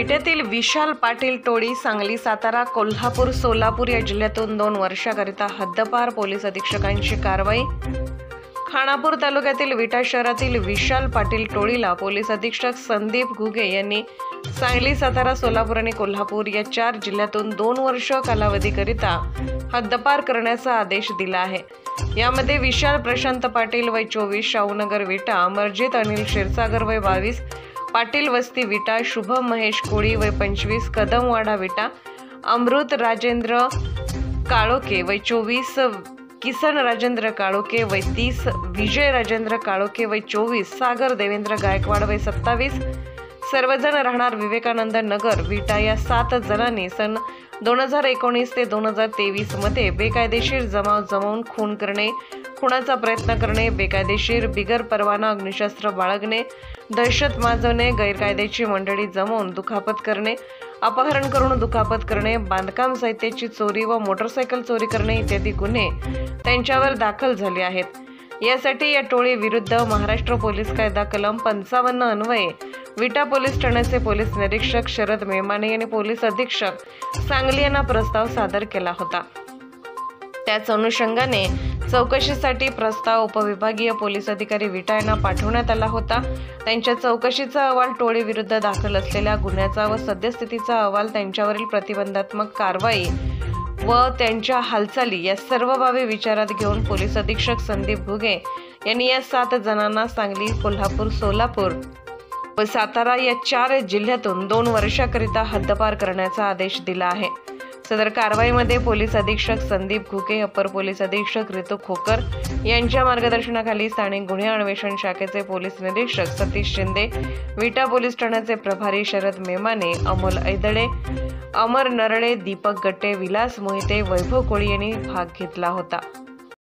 विट्यातील विशाल पाटील टोळी सांगली, सातारा, कोल्हापूर, सोलापूर या जिल्ह्यातून 2 वर्षाकरिता हद्दपार पोलीस अधीक्षकांची कारवाई। खानापूर तालुक्यातील विटा शहरातील विशाल पाटील टोळीला पोलीस अधीक्षक संदीप घुगे यांनी सांगली, सातारा, सोलापूर आणि कोल्हापूर या 4 जिल्ह्यातून 2 वर्ष कालावधीकरिता हद्दपार करण्याचा आदेश दिला आहे। यामध्ये विशाल प्रशांत पाटील वय 24, शाहूनगर विटा, अमरजीत अनिल क्षीरसागर वय 22, पाटील वस्ती विटा, शुभम महेश कोळी वय 25, कदमवाडा विटा, अमृत राजेंद्र काळोके वय 24, किसन राजेंद्र काळोके वय 30, विजय राजेंद्र काळोके वय 24, सागर देवेंद्र गायकवाड वय 27, सर्वजण राहणार विवेकानंद नगर विटा या 7 जणांनी सन 2019 ते 2023 मध्ये बेकायदेशीर जमाव जमवून खून करणे, खुनाचा प्रयत्न करणे, बेकायदेशीर बिगर परवाना अग्निशस्त्र बाळगणे, दहशत माजवणे, गैरकायदेची मंडळी जमवून दुखापत करणे, अपहरण करून दुखापत करणे, बांधकाम साहित्याची चोरी व मोटरसायकल चोरी करणे इत्यादी गुन्हे त्यांच्यावर दाखल झाले आहेत। यासाठी या टोळी विरुद्ध महाराष्ट्र पोलीस कायदा कलम 55 अन्वये विटा पोलीस ठाण्याचे पोलीस निरीक्षक शरद मेमाने यांनी पोलीस अधीक्षक सांगली यांना प्रस्ताव सादर केला होता। त्याच अनुषंगाने चौकशीसाठी प्रस्ताव उपविभागीय पोलीस अधिकारी विटा यांना पाठवण्यात आला होता। त्यांच्या चौकशीचा अहवाल, टोळी विरुद्ध दाखल असलेल्या गुन्ह्याचा व सद्यस्थितीचा अहवाल, त्यांच्यावरील प्रतिबंधात्मक कारवाई व त्यांच्या हालचाली या सर्व बाबी विचारात घेऊन पोलीस अधीक्षक संदीप घुगे यांनी या 7 जणांना सांगली, कोल्हापूर, सोलापूर व सातारा या 4 जिल्ह्यातून 2 वर्षाकरिता हद्दपार करण्याचा आदेश दिला आहे। सदर कारवाईमध्ये पोलीस अधीक्षक संदीप घुगे, अपर पोलीस अधीक्षक ऋतू खोकर यांच्या मार्गदर्शनाखाली स्थानिक गुन्हे अन्वेषण शाखेचे पोलीस निरीक्षक सतीश शिंदे, विटा पोलीस ठाण्याचे प्रभारी शरद मेमाने, अमोल ऐदळे, अमर नरळे, दीपक गट्टे, विलास मोहिते, वैभव कोळी यांनी भाग घेतला होता।